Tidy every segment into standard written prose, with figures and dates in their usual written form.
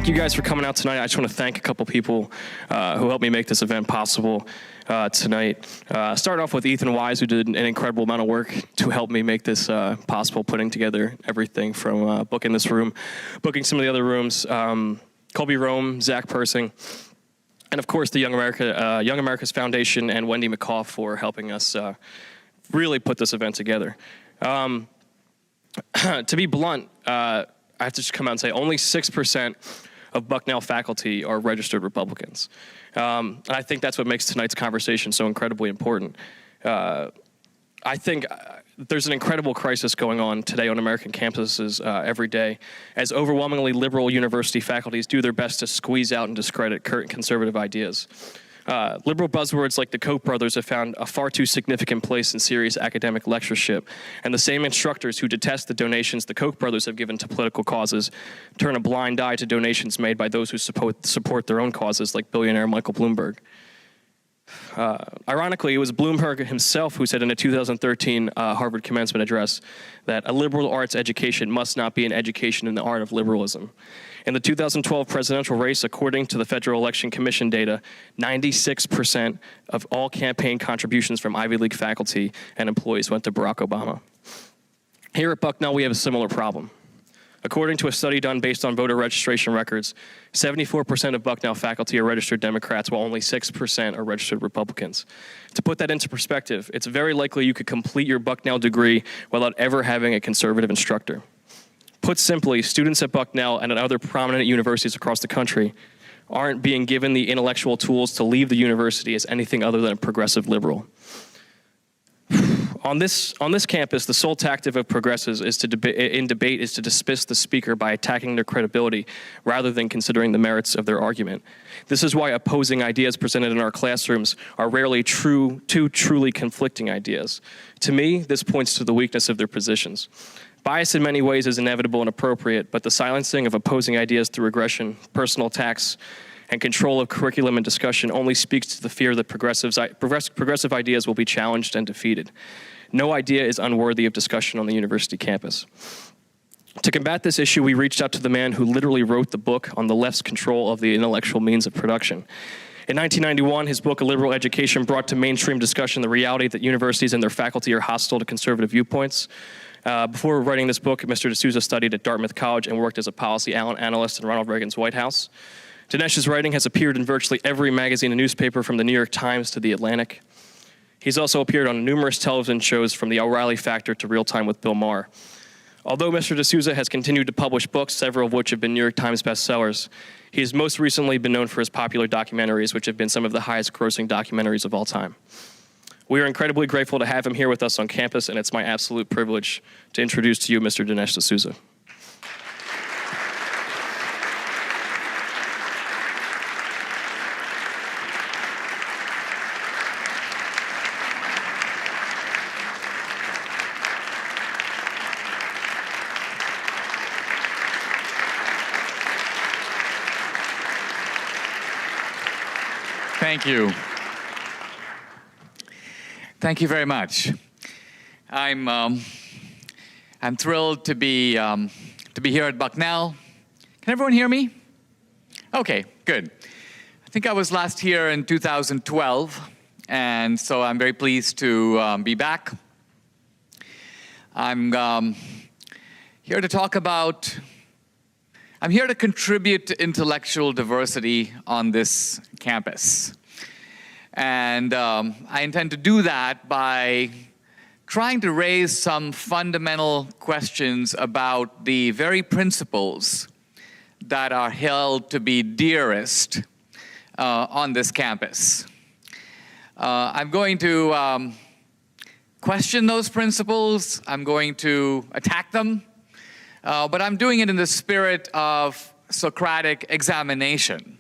thank you guys for coming out tonight. I just want to thank a couple people who helped me make this event possible tonight. Start off with Ethan Wise, who did an incredible amount of work to help me make this possible, putting together everything from booking this room, booking some of the other rooms, Colby Rome, Zach Persing, and of course the Young America's Foundation and Wendy McCaw for helping us really put this event together. To be blunt, I have to just come out and say only 6% of Bucknell faculty are registered Republicans. And I think that's what makes tonight's conversation so incredibly important. I think there's an incredible crisis going on today on American campuses every day, as overwhelmingly liberal university faculties do their best to squeeze out and discredit current conservative ideas. Liberal buzzwords like the Koch brothers have found a far too significant place in serious academic lectureship, and the same instructors who detest the donations the Koch brothers have given to political causes turn a blind eye to donations made by those who support their own causes, like billionaire Michael Bloomberg. Ironically, it was Bloomberg himself who said in a 2013 Harvard commencement address that a liberal arts education must not be an education in the art of liberalism. In the 2012 presidential race, according to the Federal Election Commission data, 96% of all campaign contributions from Ivy League faculty and employees went to Barack Obama. Here at Bucknell, we have a similar problem. According to a study done based on voter registration records, 74% of Bucknell faculty are registered Democrats, while only 6% are registered Republicans. To put that into perspective, it's very likely you could complete your Bucknell degree without ever having a conservative instructor. Put simply, students at Bucknell and at other prominent universities across the country aren't being given the intellectual tools to leave the university as anything other than a progressive liberal. On this campus, the sole tactic of progressives in debate is to dismiss the speaker by attacking their credibility rather than considering the merits of their argument. This is why opposing ideas presented in our classrooms are rarely two truly conflicting ideas. To me, this points to the weakness of their positions. Bias in many ways is inevitable and appropriate, but the silencing of opposing ideas through aggression, personal attacks, and control of curriculum and discussion only speaks to the fear that progressive ideas will be challenged and defeated. No idea is unworthy of discussion on the university campus. To combat this issue, we reached out to the man who literally wrote the book on the left's control of the intellectual means of production. In 1991, his book, A Liberal Education, brought to mainstream discussion the reality that universities and their faculty are hostile to conservative viewpoints. Before writing this book, Mr. D'Souza studied at Dartmouth College and worked as a policy analyst in Ronald Reagan's White House. Dinesh's writing has appeared in virtually every magazine and newspaper from the New York Times to the Atlantic. He's also appeared on numerous television shows from The O'Reilly Factor to Real Time with Bill Maher. Although Mr. D'Souza has continued to publish books, several of which have been New York Times bestsellers, he has most recently been known for his popular documentaries, which have been some of the highest grossing documentaries of all time. We are incredibly grateful to have him here with us on campus, and it's my absolute privilege to introduce to you Mr. Dinesh D'Souza. Thank you. Thank you very much. I'm thrilled to be here at Bucknell. Can everyone hear me? Okay, good. I think I was last here in 2012, and so I'm very pleased to be back. I'm here to talk about. I'm here to contribute to intellectual diversity on this campus. And I intend to do that by trying to raise some fundamental questions about the very principles that are held to be dearest on this campus. I'm going to question those principles. I'm going to attack them. But I'm doing it in the spirit of Socratic examination.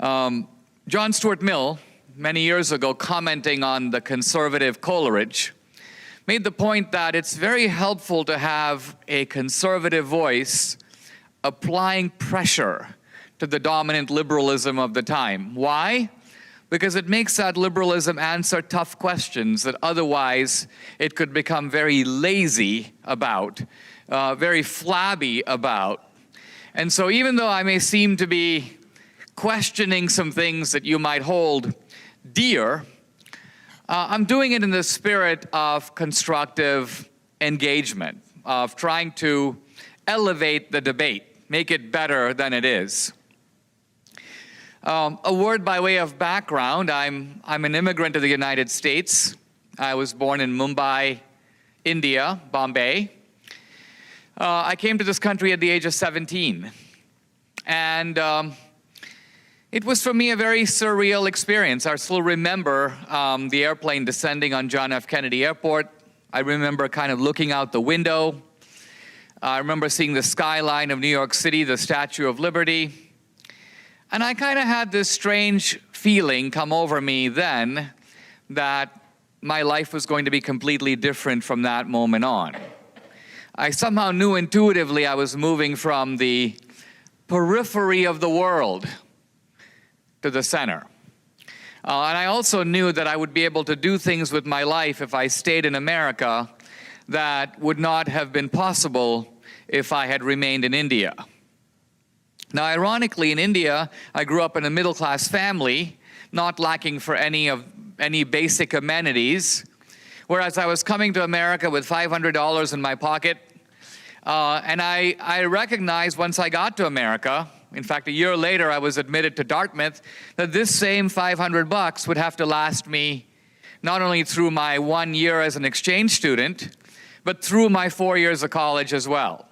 John Stuart Mill, many years ago, commenting on the conservative Coleridge, made the point that it's very helpful to have a conservative voice applying pressure to the dominant liberalism of the time. Why? Because it makes that liberalism answer tough questions that otherwise it could become very lazy about, very flabby about. And so even though I may seem to be questioning some things that you might hold dear, I'm doing it in the spirit of constructive engagement, of trying to elevate the debate, make it better than it is. A word by way of background, I'm an immigrant to the United States. I was born in Mumbai, India, Bombay. I came to this country at the age of 17. And it was for me a very surreal experience. I still remember the airplane descending on John F. Kennedy Airport. I remember kind of looking out the window. I remember seeing the skyline of New York City, the Statue of Liberty. And I kind of had this strange feeling come over me then that my life was going to be completely different from that moment on. I somehow knew intuitively I was moving from the periphery of the world to the center. And I also knew that I would be able to do things with my life if I stayed in America that would not have been possible if I had remained in India. Now, ironically, in India, I grew up in a middle-class family, not lacking for any basic amenities, whereas I was coming to America with $500 in my pocket, and I recognized once I got to America, in fact, a year later, I was admitted to Dartmouth, that this same $500 would have to last me not only through my 1 year as an exchange student, but through my 4 years of college as well.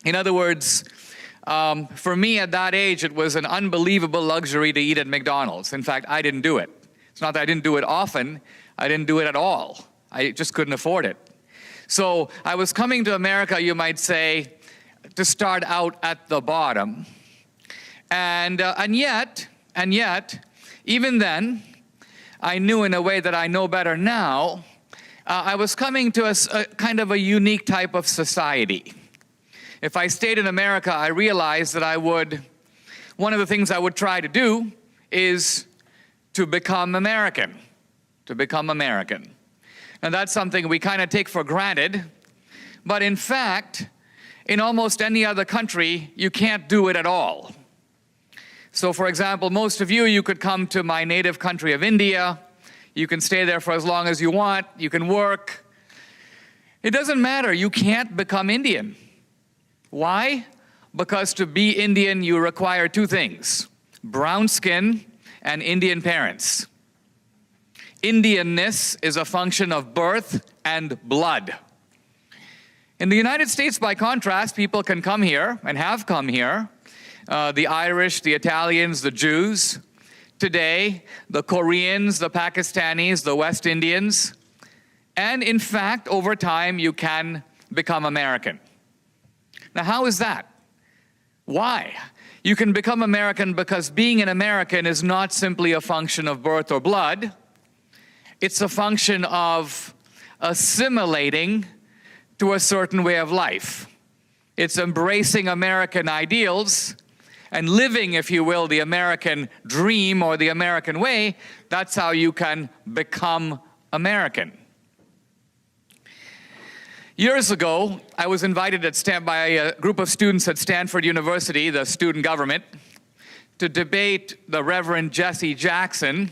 In other words, for me at that age, it was an unbelievable luxury to eat at McDonald's. In fact, I didn't do it. It's not that I didn't do it often, I didn't do it at all. I just couldn't afford it. So I was coming to America, you might say, to start out at the bottom. And yet, even then, I knew in a way that I know better now, I was coming to a kind of a unique type of society. If I stayed in America, I realized that one of the things I would try to do is to become American, And that's something we kind of take for granted, but in fact, in almost any other country, you can't do it at all. So for example, most of you could come to my native country of India, you can stay there for as long as you want, you can work. It doesn't matter, you can't become Indian. Why? Because to be Indian, you require two things: brown skin and Indian parents. Indianness is a function of birth and blood. In the United States, by contrast, people can come here and have come here. The Irish, the Italians, the Jews. Today, the Koreans, the Pakistanis, the West Indians. And in fact, over time, you can become American. Now, how is that? Why? You can become American because being an American is not simply a function of birth or blood. It's a function of assimilating to a certain way of life. It's embracing American ideals and living, if you will, the American dream or the American way. That's how you can become American. Years ago, I was invited by a group of students at Stanford University, the student government, to debate the Reverend Jesse Jackson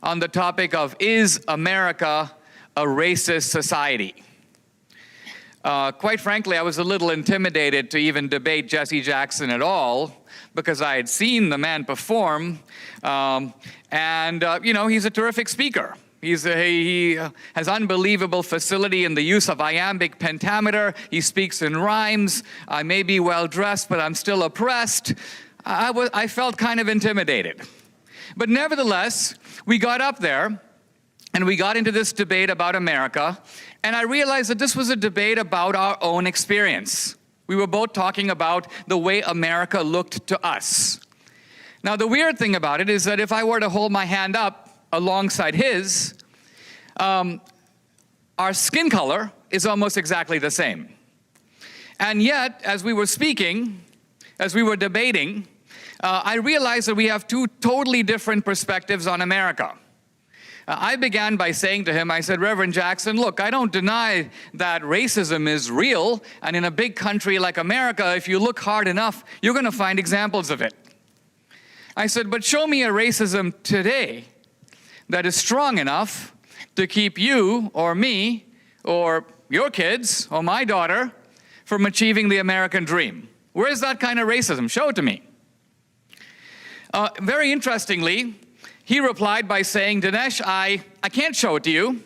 on the topic of, is America a racist society? Quite frankly, I was a little intimidated to even debate Jesse Jackson at all, because I had seen the man perform, he's a terrific speaker. He has unbelievable facility in the use of iambic pentameter. He speaks in rhymes. I may be well-dressed, but I'm still oppressed. I felt kind of intimidated. But nevertheless, we got up there, and we got into this debate about America, and I realized that this was a debate about our own experience. We were both talking about the way America looked to us. Now, the weird thing about it is that if I were to hold my hand up alongside his, our skin color is almost exactly the same. And yet, as we were speaking, as we were debating, I realized that we have two totally different perspectives on America. I began by saying to him, I said, Reverend Jackson, look, I don't deny that racism is real, and in a big country like America, if you look hard enough, you're going to find examples of it. I said, but show me a racism today that is strong enough to keep you or me or your kids or my daughter from achieving the American dream. Where is that kind of racism? Show it to me. Very interestingly, he replied by saying, Dinesh, I can't show it to you,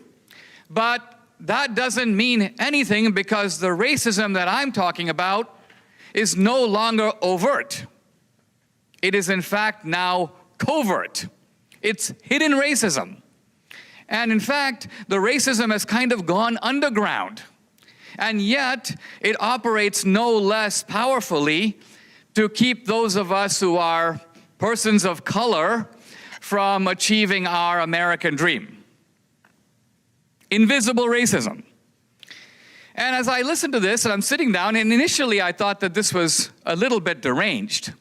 but that doesn't mean anything because the racism that I'm talking about is no longer overt. It is in fact now covert. It's hidden racism. And in fact, the racism has kind of gone underground. And yet, it operates no less powerfully to keep those of us who are persons of color from achieving our American dream. Invisible racism. And as I listened to this, and I'm sitting down, and initially I thought that this was a little bit deranged.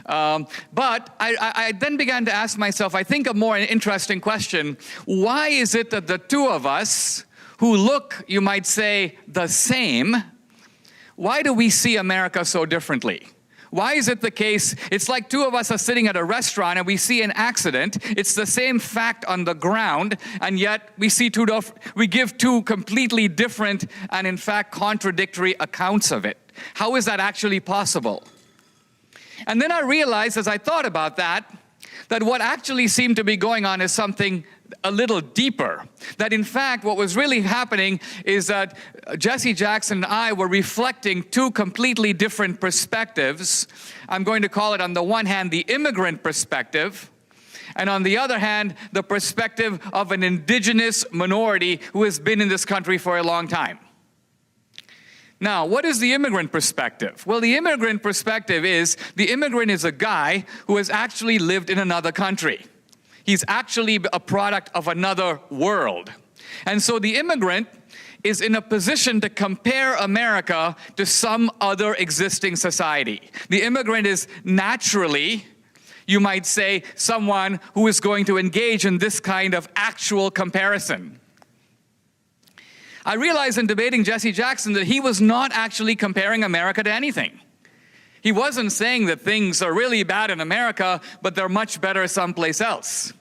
But I then began to ask myself, I think, a more interesting question. Why is it that the two of us, who look, you might say, the same, why do we see America so differently? Why is it the case, it's like two of us are sitting at a restaurant and we see an accident, it's the same fact on the ground, and yet we give two completely different and in fact contradictory accounts of it. How is that actually possible? And then I realized as I thought about that what actually seemed to be going on is something a little deeper. That in fact, what was really happening is that Jesse Jackson and I were reflecting two completely different perspectives. I'm going to call it, on the one hand, the immigrant perspective, and on the other hand, the perspective of an indigenous minority who has been in this country for a long time. Now, what is the immigrant perspective? Well, the immigrant perspective is, the immigrant is a guy who has actually lived in another country. He's actually a product of another world. And so the immigrant is in a position to compare America to some other existing society. The immigrant is naturally, you might say, someone who is going to engage in this kind of actual comparison. I realized in debating Jesse Jackson that he was not actually comparing America to anything. He wasn't saying that things are really bad in America, but they're much better someplace else.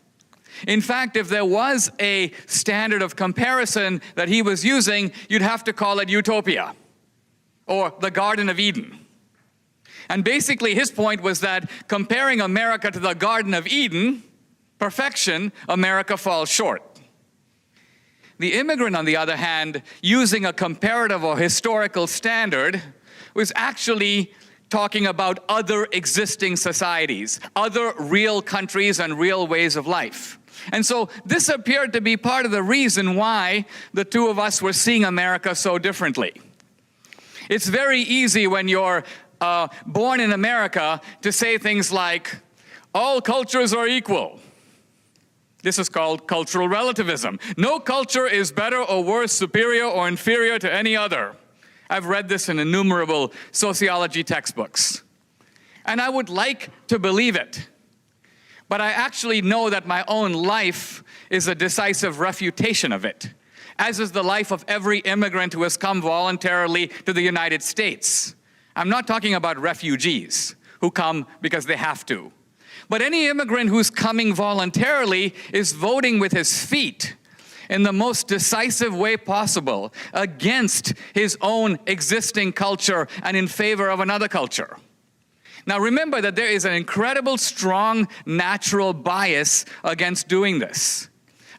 In fact, if there was a standard of comparison that he was using, you'd have to call it utopia or the Garden of Eden. And basically his point was that comparing America to the Garden of Eden, perfection, America falls short. The immigrant, on the other hand, using a comparative or historical standard, was actually talking about other existing societies, other real countries and real ways of life. And so this appeared to be part of the reason why the two of us were seeing America so differently. It's very easy when you're born in America to say things like, all cultures are equal. This is called cultural relativism. No culture is better or worse, superior or inferior to any other. I've read this in innumerable sociology textbooks. And I would like to believe it. But I actually know that my own life is a decisive refutation of it, as is the life of every immigrant who has come voluntarily to the United States. I'm not talking about refugees who come because they have to. But any immigrant who's coming voluntarily is voting with his feet in the most decisive way possible against his own existing culture and in favor of another culture. Now remember that there is an incredible, strong, natural bias against doing this.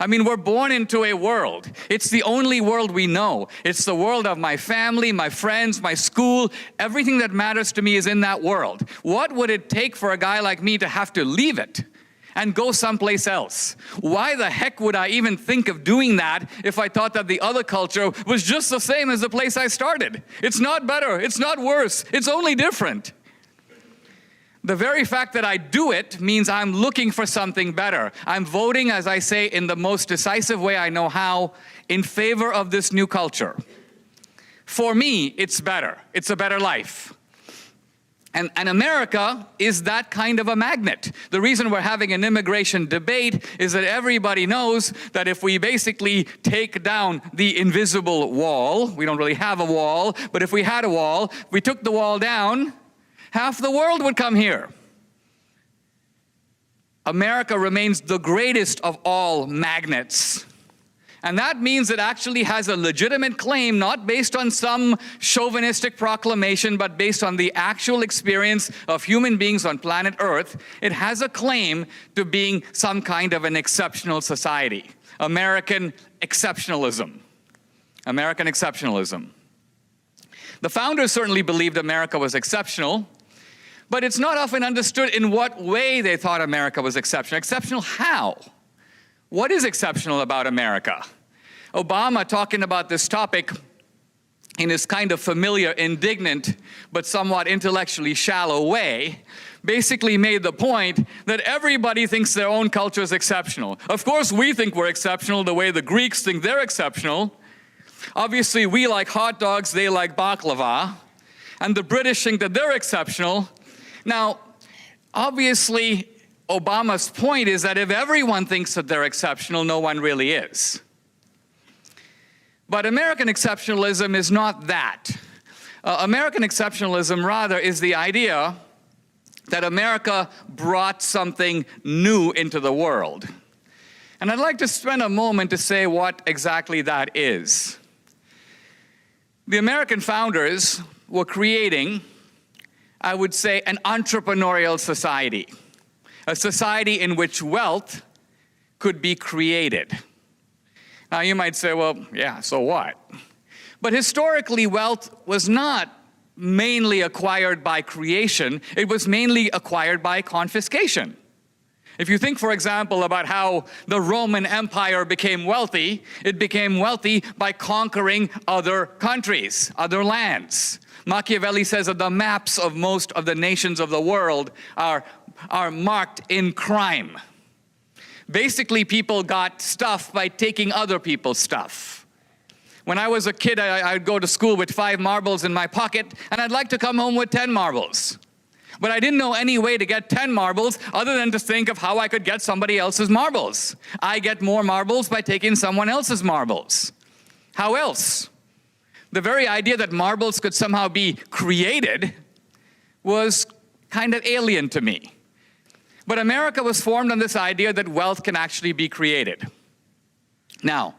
I mean, we're born into a world. It's the only world we know. It's the world of my family, my friends, my school. Everything that matters to me is in that world. What would it take for a guy like me to have to leave it and go someplace else? Why the heck would I even think of doing that if I thought that the other culture was just the same as the place I started? It's not better. It's not worse. It's only different. The very fact that I do it means I'm looking for something better. I'm voting, as I say, in the most decisive way I know how, in favor of this new culture. For me, it's better. It's a better life. And America is that kind of a magnet. The reason we're having an immigration debate is that everybody knows that if we basically take down the invisible wall, we don't really have a wall, but if we had a wall, if we took the wall down, half the world would come here. America remains the greatest of all magnets. And that means it actually has a legitimate claim, not based on some chauvinistic proclamation, but based on the actual experience of human beings on planet Earth. It has a claim to being some kind of an exceptional society. American exceptionalism. American exceptionalism. The founders certainly believed America was exceptional, but it's not often understood in what way they thought America was exceptional. Exceptional how? What is exceptional about America? Obama, talking about this topic in his kind of familiar, indignant, but somewhat intellectually shallow way, basically made the point that everybody thinks their own culture is exceptional. Of course, we think we're exceptional the way the Greeks think they're exceptional. Obviously, we like hot dogs, they like baklava. And the British think that they're exceptional. Now, obviously, Obama's point is that if everyone thinks that they're exceptional, no one really is. But American exceptionalism is not that. American exceptionalism, rather, is the idea that America brought something new into the world. And I'd like to spend a moment to say what exactly that is. The American founders were creating, I would say, an entrepreneurial society. A society in which wealth could be created. Now you might say, well, yeah, so what? But historically, wealth was not mainly acquired by creation. It was mainly acquired by confiscation. If you think, for example, about how the Roman Empire became wealthy, it became wealthy by conquering other countries, other lands. Machiavelli says that the maps of most of the nations of the world are marked in crime. Basically, people got stuff by taking other people's stuff. When I was a kid, I'd go to school with 5 marbles in my pocket, and I'd like to come home with 10 marbles. But I didn't know any way to get 10 marbles other than to think of how I could get somebody else's marbles. I get more marbles by taking someone else's marbles. How else? The very idea that marbles could somehow be created was kind of alien to me. But America was formed on this idea that wealth can actually be created. Now,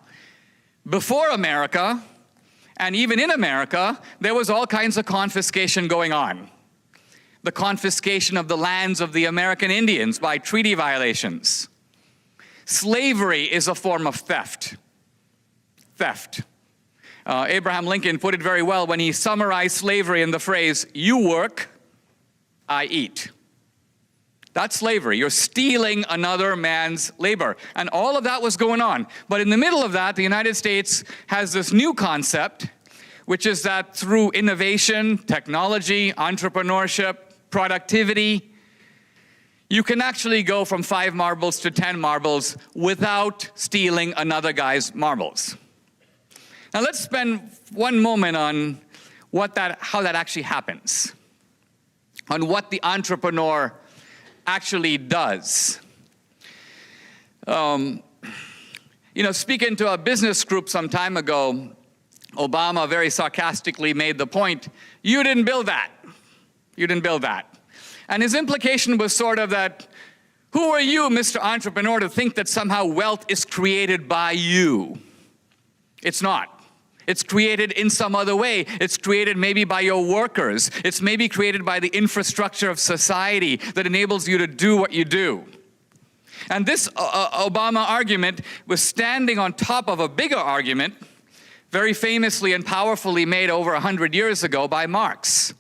before America, and even in America, there was all kinds of confiscation going on. The confiscation of the lands of the American Indians by treaty violations. Slavery is a form of theft. Theft. Abraham Lincoln put it very well when he summarized slavery in the phrase, "You work, I eat." That's slavery. You're stealing another man's labor. And all of that was going on. But in the middle of that, the United States has this new concept, which is that through innovation, technology, entrepreneurship, productivity, you can actually go from 5 marbles to 10 marbles without stealing another guy's marbles. Now let's spend one moment on how that actually happens, on what the entrepreneur actually does. Speaking to a business group some time ago, Obama very sarcastically made the point, "You didn't build that. You didn't build that." And his implication was sort of that, who are you, Mr. Entrepreneur, to think that somehow wealth is created by you? It's not. It's created in some other way. It's created maybe by your workers. It's maybe created by the infrastructure of society that enables you to do what you do. And this Obama argument was standing on top of a bigger argument, very famously and powerfully made over 100 years ago by Marx.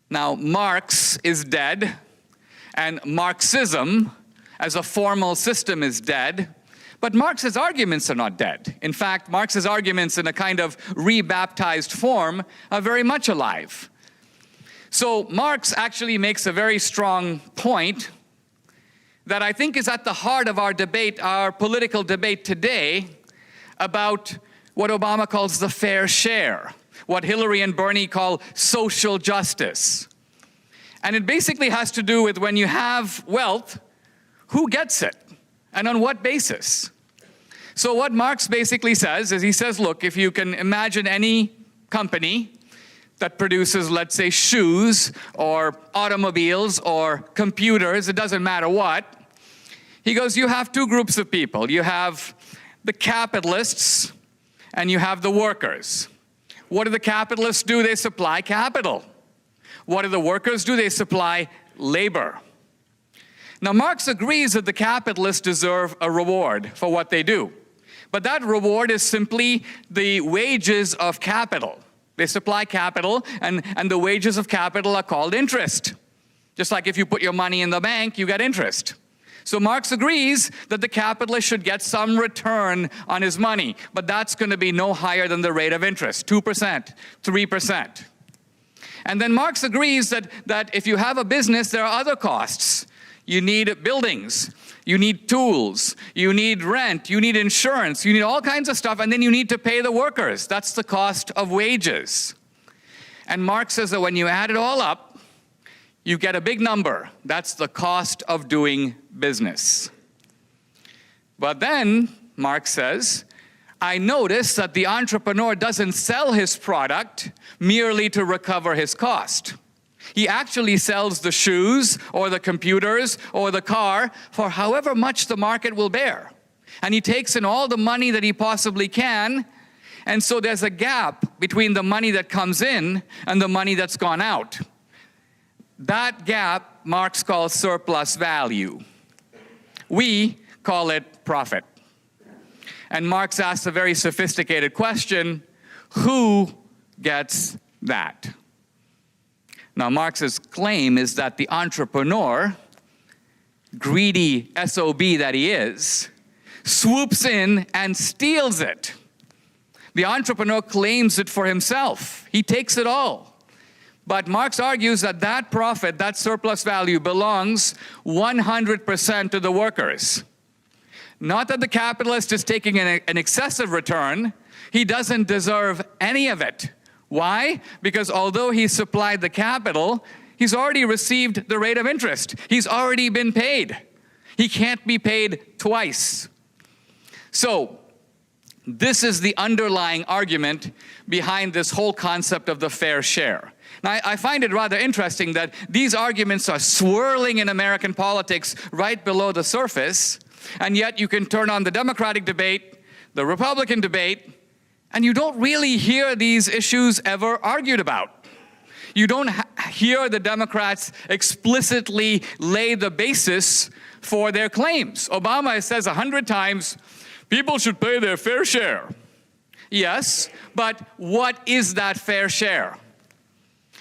Now, Marx is dead, and Marxism as a formal system is dead. But Marx's arguments are not dead. In fact, Marx's arguments in a kind of rebaptized form are very much alive. So Marx actually makes a very strong point that I think is at the heart of our debate, our political debate today, about what Obama calls the fair share, what Hillary and Bernie call social justice. And it basically has to do with when you have wealth, who gets it and on what basis? So what Marx basically says is he says, look, if you can imagine any company that produces, let's say, shoes or automobiles or computers, it doesn't matter what, he goes, you have two groups of people. You have the capitalists and you have the workers. What do the capitalists do? They supply capital. What do the workers do? They supply labor. Now, Marx agrees that the capitalists deserve a reward for what they do. But that reward is simply the wages of capital. They supply capital, and the wages of capital are called interest. Just like if you put your money in the bank, you get interest. So Marx agrees that the capitalist should get some return on his money, but that's going to be no higher than the rate of interest, 2%, 3%. And then Marx agrees that if you have a business, there are other costs. You need buildings, you need tools, you need rent, you need insurance, you need all kinds of stuff, and then you need to pay the workers. That's the cost of wages. And Marx says that when you add it all up, you get a big number. That's the cost of doing business. But then, Marx says, I notice that the entrepreneur doesn't sell his product merely to recover his cost. He actually sells the shoes or the computers or the car for however much the market will bear. And he takes in all the money that he possibly can, and so there's a gap between the money that comes in and the money that's gone out. That gap Marx calls surplus value. We call it profit. And Marx asks a very sophisticated question, who gets that? Now, Marx's claim is that the entrepreneur, greedy SOB that he is, swoops in and steals it. The entrepreneur claims it for himself. He takes it all. But Marx argues that that profit, that surplus value, belongs 100% to the workers. Not that the capitalist is taking an excessive return. He doesn't deserve any of it. Why? Because although he supplied the capital, he's already received the rate of interest. He's already been paid. He can't be paid twice. So, this is the underlying argument behind this whole concept of the fair share. Now, I find it rather interesting that these arguments are swirling in American politics right below the surface, and yet you can turn on the Democratic debate, the Republican debate, and you don't really hear these issues ever argued about. You don't hear the Democrats explicitly lay the basis for their claims. Obama says 100 times, people should pay their fair share. Yes, but what is that fair share?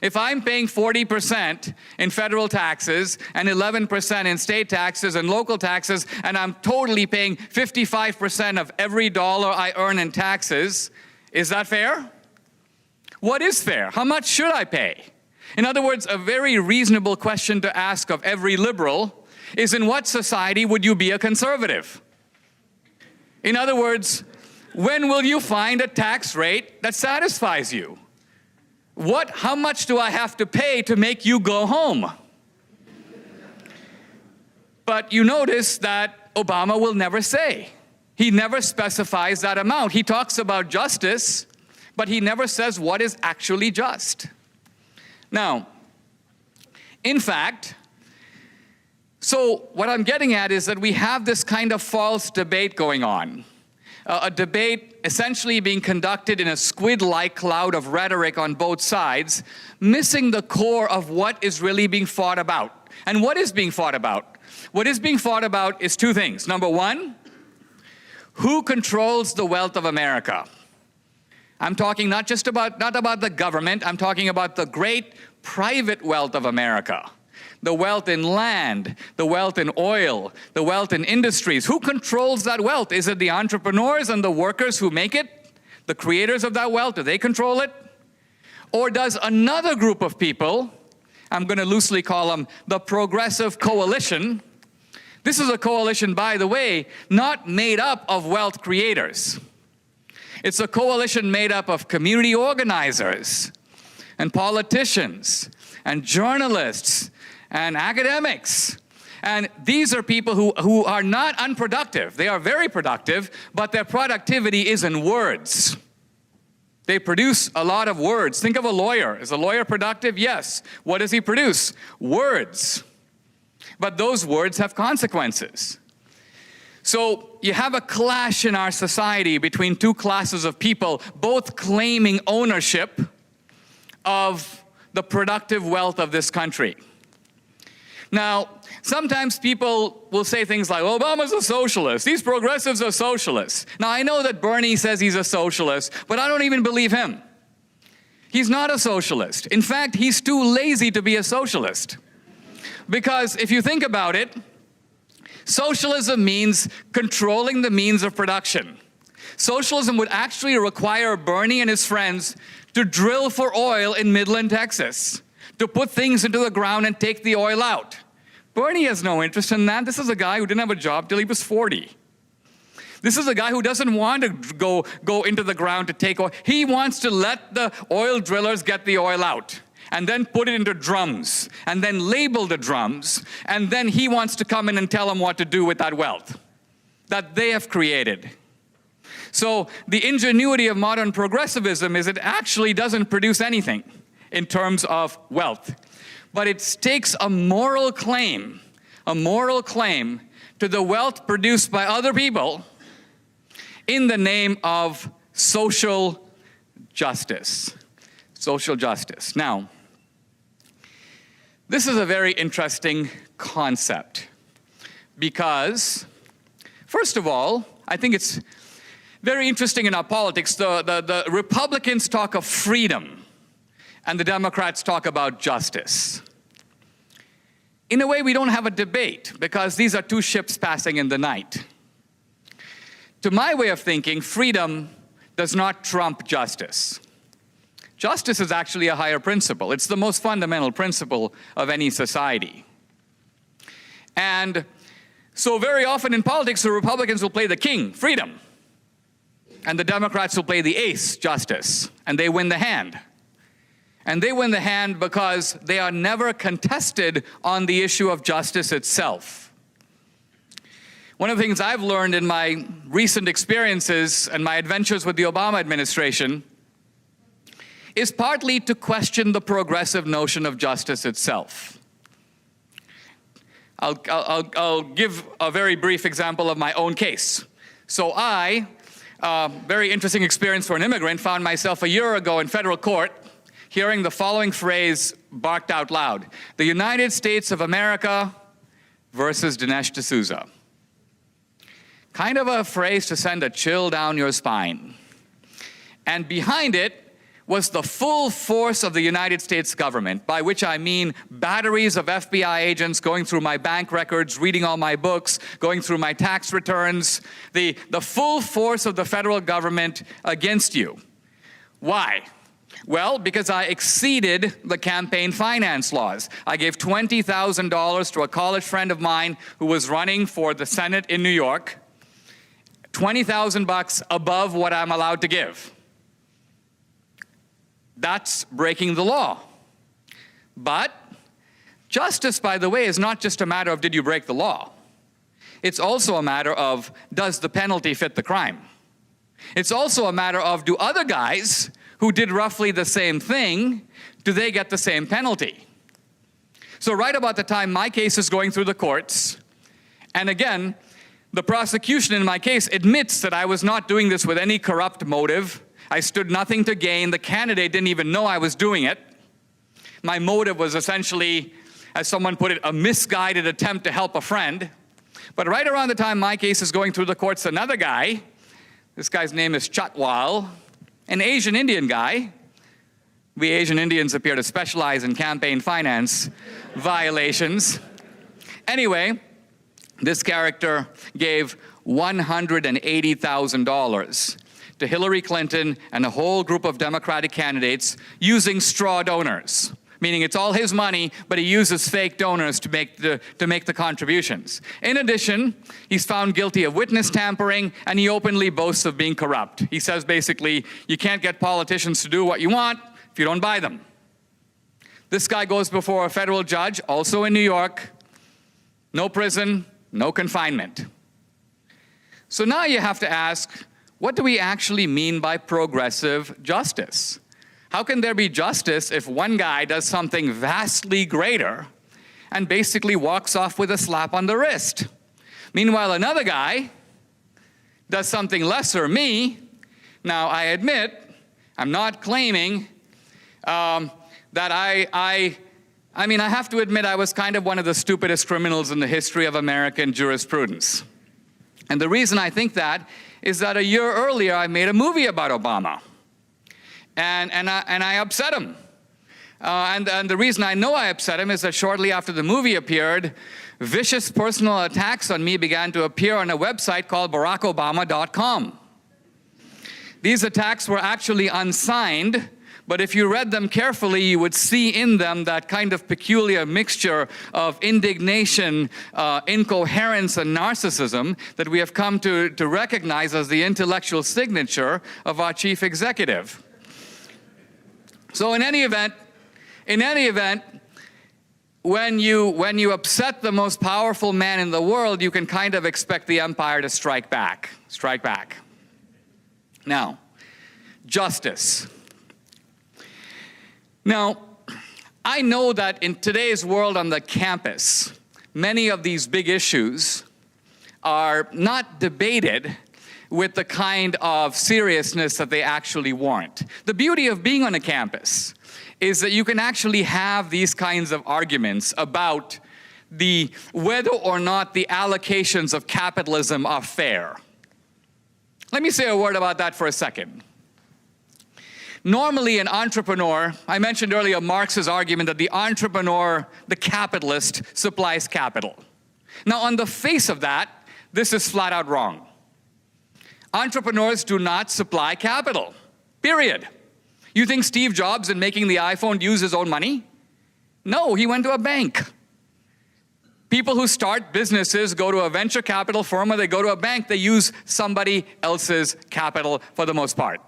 If I'm paying 40% in federal taxes and 11% in state taxes and local taxes, and I'm totally paying 55% of every dollar I earn in taxes, is that fair? What is fair? How much should I pay? In other words, a very reasonable question to ask of every liberal is, in what society would you be a conservative? In other words, when will you find a tax rate that satisfies you? How much do I have to pay to make you go home? But you notice that Obama will never say. He never specifies that amount. He talks about justice, but he never says what is actually just. Now, in fact, so what I'm getting at is that we have this kind of false debate going on. A debate essentially being conducted in a squid-like cloud of rhetoric on both sides, missing the core of what is really being fought about. And what is being fought about? What is being fought about is two things. Number one, who controls the wealth of America? I'm talking not about the government, I'm talking about the great private wealth of America. The wealth in land, the wealth in oil, the wealth in industries. Who controls that wealth? Is it the entrepreneurs and the workers who make it? The creators of that wealth, do they control it? Or does another group of people, I'm going to loosely call them the Progressive Coalition. This is a coalition, by the way, not made up of wealth creators. It's a coalition made up of community organizers and politicians and journalists and academics. And these are people who are not unproductive. They are very productive, but their productivity is in words. They produce a lot of words. Think of a lawyer. Is a lawyer productive? Yes. What does he produce? Words. But those words have consequences. So you have a clash in our society between two classes of people, both claiming ownership of the productive wealth of this country. Now, sometimes people will say things like, Obama's a socialist. These progressives are socialists. Now, I know that Bernie says he's a socialist, but I don't even believe him. He's not a socialist. In fact, he's too lazy to be a socialist. Because if you think about it, socialism means controlling the means of production. Socialism would actually require Bernie and his friends to drill for oil in Midland, Texas, to put things into the ground and take the oil out. Bernie has no interest in that. This is a guy who didn't have a job till he was 40. This is a guy who doesn't want to go into the ground to take oil. He wants to let the oil drillers get the oil out and then put it into drums and then label the drums, and then he wants to come in and tell them what to do with that wealth that they have created. So the ingenuity of modern progressivism is it actually doesn't produce anything in terms of wealth. But it stakes a moral claim to the wealth produced by other people in the name of social justice. Social justice. Now, this is a very interesting concept because, first of all, I think it's very interesting in our politics. The Republicans talk of freedom, and the Democrats talk about justice. In a way, we don't have a debate because these are two ships passing in the night. To my way of thinking, freedom does not trump justice. Justice is actually a higher principle. It's the most fundamental principle of any society. And so very often in politics, the Republicans will play the king, freedom, and the Democrats will play the ace, justice, and they win the hand. And they win the hand because they are never contested on the issue of justice itself. One of the things I've learned in my recent experiences and my adventures with the Obama administration is partly to question the progressive notion of justice itself. I'll give a very brief example of my own case. So I, very interesting experience for an immigrant, found myself a year ago in federal court hearing the following phrase barked out loud: the United States of America versus Dinesh D'Souza. Kind of a phrase to send a chill down your spine. And behind it was the full force of the United States government, by which I mean batteries of FBI agents going through my bank records, reading all my books, going through my tax returns, the full force of the federal government against you. Why? Well, because I exceeded the campaign finance laws. I gave $20,000 to a college friend of mine who was running for the Senate in New York, $20,000 above what I'm allowed to give. That's breaking the law. But justice, by the way, is not just a matter of did you break the law. It's also a matter of does the penalty fit the crime. It's also a matter of do other guys who did roughly the same thing, do they get the same penalty? So right about the time my case is going through the courts, and again, the prosecution in my case admits that I was not doing this with any corrupt motive. I stood nothing to gain. The candidate didn't even know I was doing it. My motive was essentially, as someone put it, a misguided attempt to help a friend. But right around the time my case is going through the courts, another guy, this guy's name is Chatwal, an Asian Indian guy. We Asian Indians appear to specialize in campaign finance violations. Anyway, this character gave $180,000 to Hillary Clinton and a whole group of Democratic candidates using straw donors, meaning it's all his money, but he uses fake donors to make the contributions. In addition, he's found guilty of witness tampering, and he openly boasts of being corrupt. He says basically, you can't get politicians to do what you want if you don't buy them. This guy goes before a federal judge, also in New York. No prison, no confinement. So now you have to ask, what do we actually mean by progressive justice? How can there be justice if one guy does something vastly greater and basically walks off with a slap on the wrist? Meanwhile, another guy does something lesser, me. Now, I admit, I'm not claiming that I have to admit I was kind of one of the stupidest criminals in the history of American jurisprudence. And the reason I think that is that a year earlier I made a movie about Obama. And I upset him. And the reason I know I upset him is that shortly after the movie appeared, vicious personal attacks on me began to appear on a website called BarackObama.com. These attacks were actually unsigned, but if you read them carefully, you would see in them that kind of peculiar mixture of indignation, incoherence, and narcissism that we have come to recognize as the intellectual signature of our chief executive. So in any event, when you upset the most powerful man in the world, you can kind of expect the empire to strike back. Now, justice. Now, I know that in today's world on the campus, many of these big issues are not debated with the kind of seriousness that they actually warrant. The beauty of being on a campus is that you can actually have these kinds of arguments about whether or not the allocations of capitalism are fair. Let me say a word about that for a second. Normally, an entrepreneur, I mentioned earlier Marx's argument that the entrepreneur, the capitalist, supplies capital. Now, on the face of that, this is flat out wrong. Entrepreneurs do not supply capital, period. You think Steve Jobs, in making the iPhone, used his own money? No, he went to a bank. People who start businesses go to a venture capital firm or they go to a bank, they use somebody else's capital for the most part.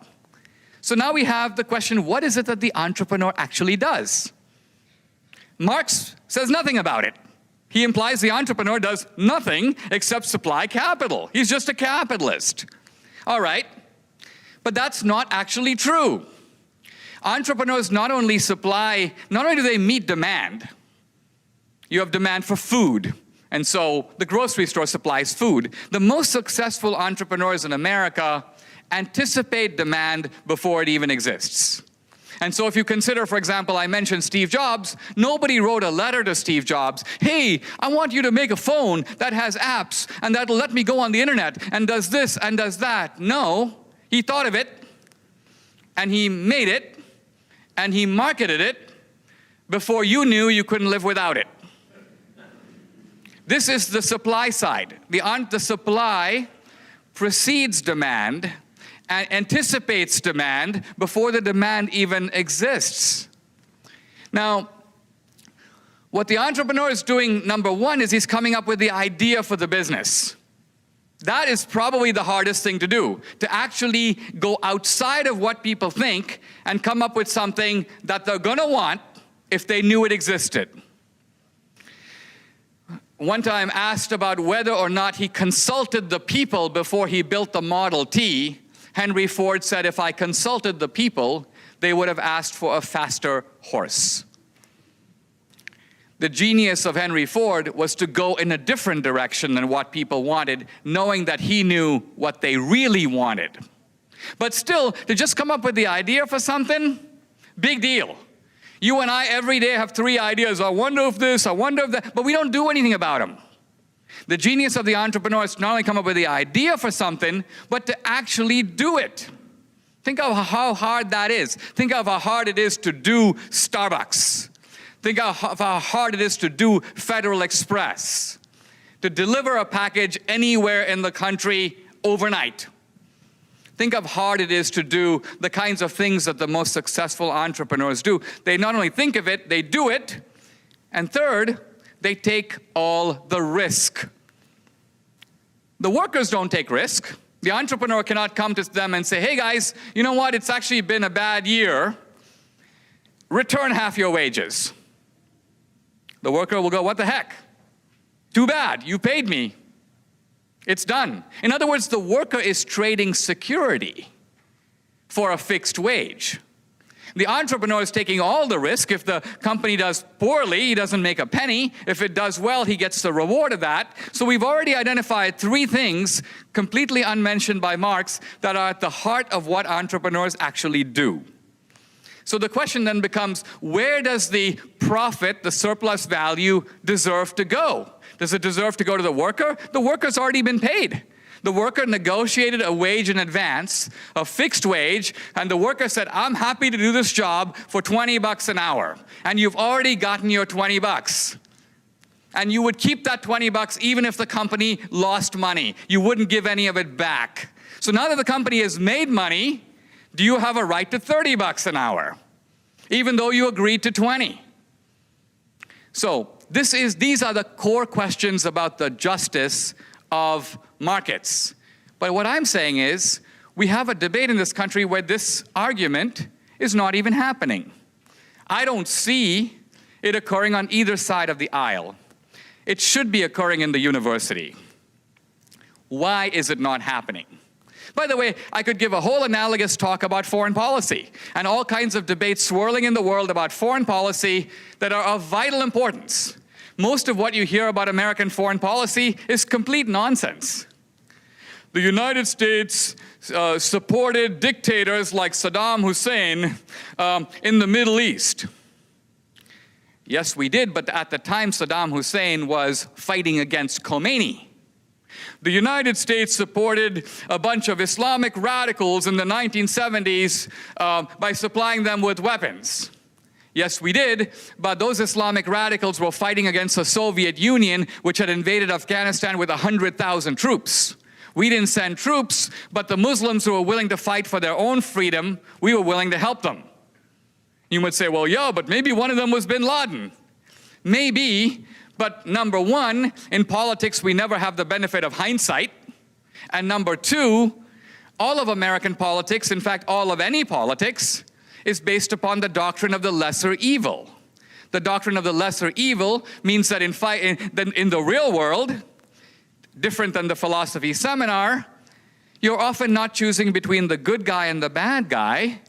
So now we have the question, what is it that the entrepreneur actually does? Marx says nothing about it. He implies the entrepreneur does nothing except supply capital. He's just a capitalist. All right, but that's not actually true. Entrepreneurs not only do they meet demand. You have demand for food, and so the grocery store supplies food. The most successful entrepreneurs in America anticipate demand before it even exists. And so if you consider, for example, I mentioned Steve Jobs, nobody wrote a letter to Steve Jobs, hey, I want you to make a phone that has apps and that'll let me go on the internet and does this and does that. No, he thought of it and he made it and he marketed it before you knew you couldn't live without it. This is the supply side. The supply precedes demand and anticipates demand before the demand even exists. Now, what the entrepreneur is doing, number one, is he's coming up with the idea for the business. That is probably the hardest thing to do, to actually go outside of what people think and come up with something that they're going to want if they knew it existed. One time asked about whether or not he consulted the people before he built the Model T, Henry Ford said, if I consulted the people, they would have asked for a faster horse. The genius of Henry Ford was to go in a different direction than what people wanted, knowing that he knew what they really wanted. But still, to just come up with the idea for something, big deal. You and I every day have 3 ideas. I wonder if this, I wonder if that, but we don't do anything about them. The genius of the entrepreneur is to not only come up with the idea for something, but to actually do it. Think of how hard that is. Think of how hard it is to do Starbucks. Think of how hard it is to do Federal Express, to deliver a package anywhere in the country overnight. Think of how hard it is to do the kinds of things that the most successful entrepreneurs do. They not only think of it, they do it. And third, they take all the risk. The workers don't take risk. The entrepreneur cannot come to them and say, hey guys, you know what, it's actually been a bad year. return half your wages. The worker will go, what the heck? Too bad, you paid me. It's done. In other words, the worker is trading security for a fixed wage. The entrepreneur is taking all the risk. If the company does poorly, he doesn't make a penny. If it does well, he gets the reward of that. So we've already identified three things, completely unmentioned by Marx, that are at the heart of what entrepreneurs actually do. So the question then becomes, where does the profit, the surplus value, deserve to go? Does it deserve to go to the worker? The worker's already been paid. The worker negotiated a wage in advance, a fixed wage, and the worker said, I'm happy to do this job for $20 an hour. And you've already gotten your $20. And you would keep that $20 even if the company lost money. You wouldn't give any of it back. So now that the company has made money, do you have a right to $30 an hour, even though you agreed to 20? So these are the core questions about the justice of markets. But what I'm saying is, we have a debate in this country where this argument is not even happening. I don't see it occurring on either side of the aisle. It should be occurring in the university. Why is it not happening? By the way, I could give a whole analogous talk about foreign policy and all kinds of debates swirling in the world about foreign policy that are of vital importance. Most of what you hear about American foreign policy is complete nonsense. The United States supported dictators like Saddam Hussein in the Middle East. Yes, we did, but at the time Saddam Hussein was fighting against Khomeini. The United States supported a bunch of Islamic radicals in the 1970s by supplying them with weapons. Yes, we did, but those Islamic radicals were fighting against the Soviet Union, which had invaded Afghanistan with 100,000 troops. We didn't send troops, but the Muslims who were willing to fight for their own freedom, we were willing to help them. You might say, well, yeah, but maybe one of them was bin Laden. Maybe, but number one, in politics, we never have the benefit of hindsight. And number two, all of American politics, in fact, all of any politics, is based upon the doctrine of the lesser evil. The doctrine of the lesser evil means that in the real world, different than the philosophy seminar, you're often not choosing between the good guy and the bad guy.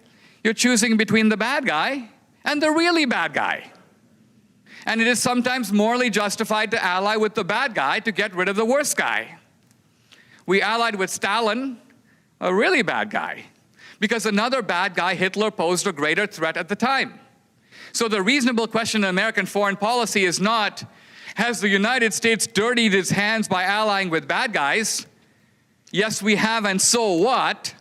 You're choosing between the bad guy and the really bad guy. And it is sometimes morally justified to ally with the bad guy to get rid of the worst guy. We allied with Stalin, a really bad guy, because another bad guy, Hitler, posed a greater threat at the time. So the reasonable question in American foreign policy is not, has the United States dirtied its hands by allying with bad guys? Yes, we have, and so what?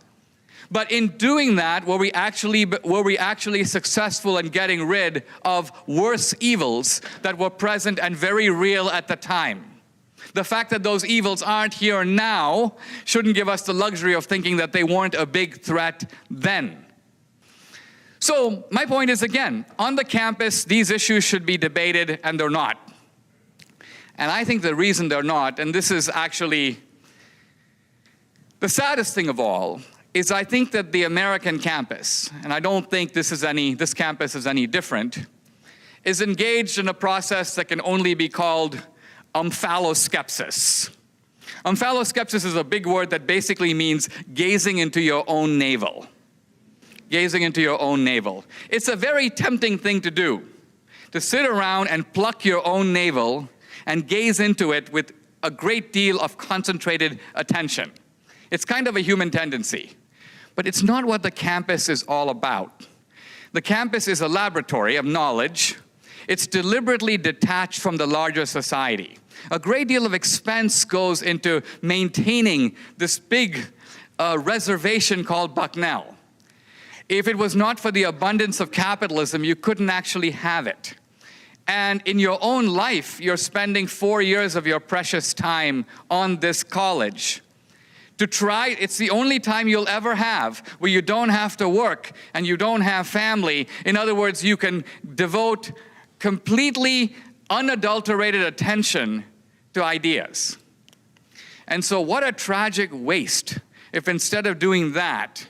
But in doing that, were we actually successful in getting rid of worse evils that were present and very real at the time? The fact that those evils aren't here now shouldn't give us the luxury of thinking that they weren't a big threat then. So my point is, again, on the campus, these issues should be debated, and they're not. And I think the reason they're not, and this is actually the saddest thing of all, is I think that the American campus, and I don't think this campus is any different, is engaged in a process that can only be called omphaloskepsis. Omphaloskepsis is a big word that basically means gazing into your own navel. Gazing into your own navel. It's a very tempting thing to do, to sit around and pluck your own navel and gaze into it with a great deal of concentrated attention. It's kind of a human tendency. But it's not what the campus is all about. The campus is a laboratory of knowledge. It's deliberately detached from the larger society. A great deal of expense goes into maintaining this big reservation called Bucknell. If it was not for the abundance of capitalism, you couldn't actually have it. And in your own life, you're spending 4 years of your precious time on this college. It's the only time you'll ever have where you don't have to work and you don't have family. In other words, you can devote completely unadulterated attention to ideas. And so what a tragic waste if instead of doing that,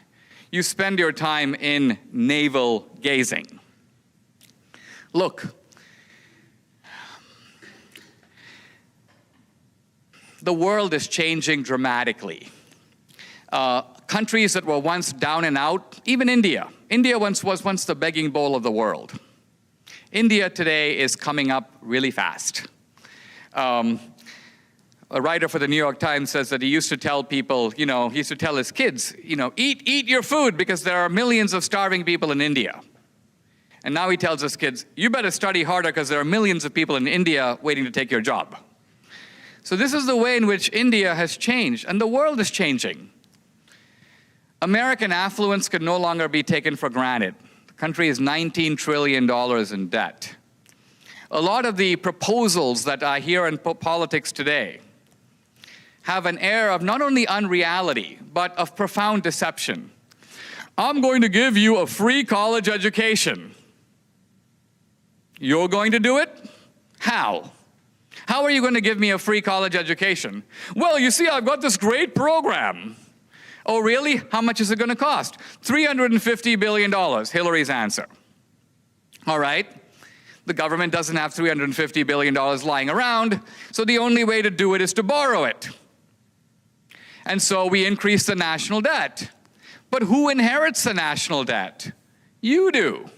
you spend your time in navel gazing. Look, the world is changing dramatically. Countries that were once down and out, even India. India was once the begging bowl of the world. India today is coming up really fast. A writer for the New York Times says that he used to tell people, he used to tell his kids, eat your food because there are millions of starving people in India. And now he tells his kids, you better study harder because there are millions of people in India waiting to take your job. So this is the way in which India has changed, and the world is changing. American affluence could no longer be taken for granted. The country is $19 trillion in debt. A lot of the proposals that I hear in politics today have an air of not only unreality, but of profound deception. I'm going to give you a free college education. You're going to do it? How? How are you going to give me a free college education? Well, you see, I've got this great program. Oh, really? How much is it going to cost? $350 billion, Hillary's answer. All right. The government doesn't have $350 billion lying around, so the only way to do it is to borrow it. And so we increase the national debt. But who inherits the national debt? You do.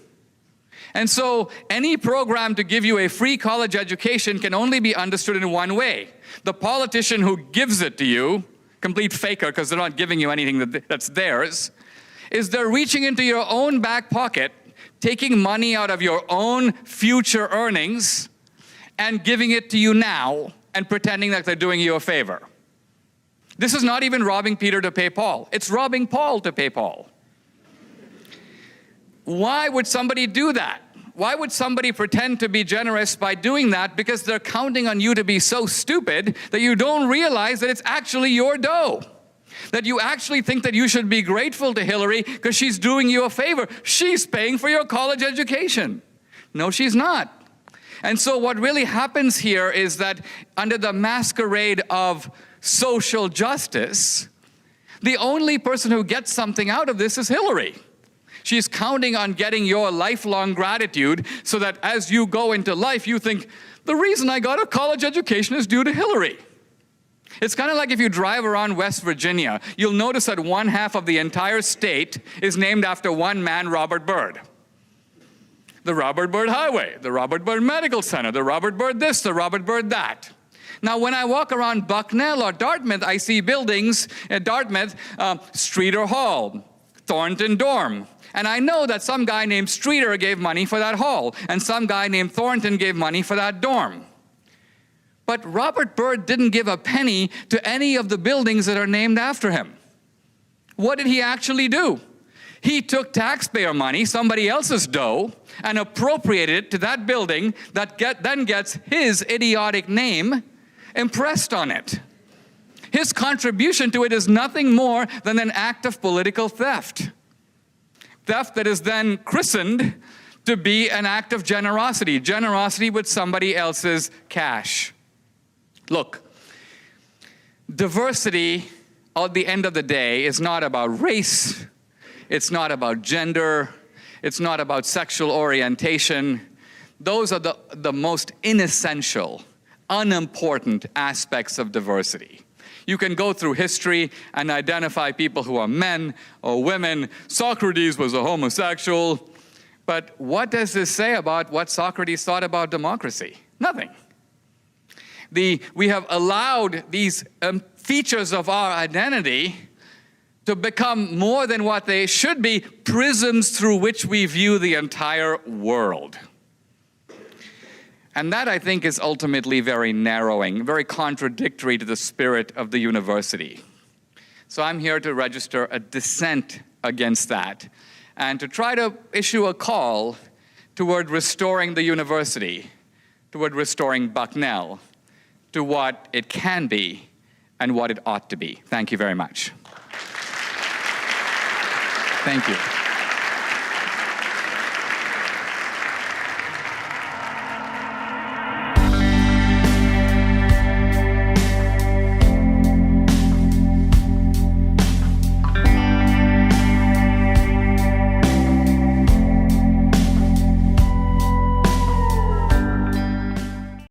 And so any program to give you a free college education can only be understood in one way. The politician who gives it to you, complete faker because they're not giving you anything that's theirs, is they're reaching into your own back pocket, taking money out of your own future earnings and giving it to you now and pretending that they're doing you a favor. This is not even robbing Peter to pay Paul. It's robbing Paul to pay Paul. Why would somebody do that? Why would somebody pretend to be generous by doing that? Because they're counting on you to be so stupid that you don't realize that it's actually your dough. That you actually think that you should be grateful to Hillary because she's doing you a favor. She's paying for your college education. No, she's not. And so what really happens here is that under the masquerade of social justice, the only person who gets something out of this is Hillary. She's counting on getting your lifelong gratitude so that as you go into life, you think, the reason I got a college education is due to Hillary. It's kind of like if you drive around West Virginia, you'll notice that one half of the entire state is named after one man, Robert Byrd. The Robert Byrd Highway, the Robert Byrd Medical Center, the Robert Byrd this, the Robert Byrd that. Now, when I walk around Bucknell or Dartmouth, I see buildings at Dartmouth, Streeter Hall, Thornton Dorm. And I know that some guy named Streeter gave money for that hall, and some guy named Thornton gave money for that dorm. But Robert Byrd didn't give a penny to any of the buildings that are named after him. What did he actually do? He took taxpayer money, somebody else's dough, and appropriated it to that building that then gets his idiotic name impressed on it. His contribution to it is nothing more than an act of political theft. Theft that is then christened to be an act of generosity. Generosity with somebody else's cash. Look, diversity at the end of the day is not about race. It's not about gender. It's not about sexual orientation. Those are the most inessential, unimportant aspects of diversity. You can go through history and identify people who are men or women. Socrates was a homosexual. But what does this say about what Socrates thought about democracy? Nothing. We have allowed these features of our identity to become more than what they should be, prisms through which we view the entire world. And that, I think, is ultimately very narrowing, very contradictory to the spirit of the university. So I'm here to register a dissent against that and to try to issue a call toward restoring the university, toward restoring Bucknell to what it can be and what it ought to be. Thank you very much. Thank you.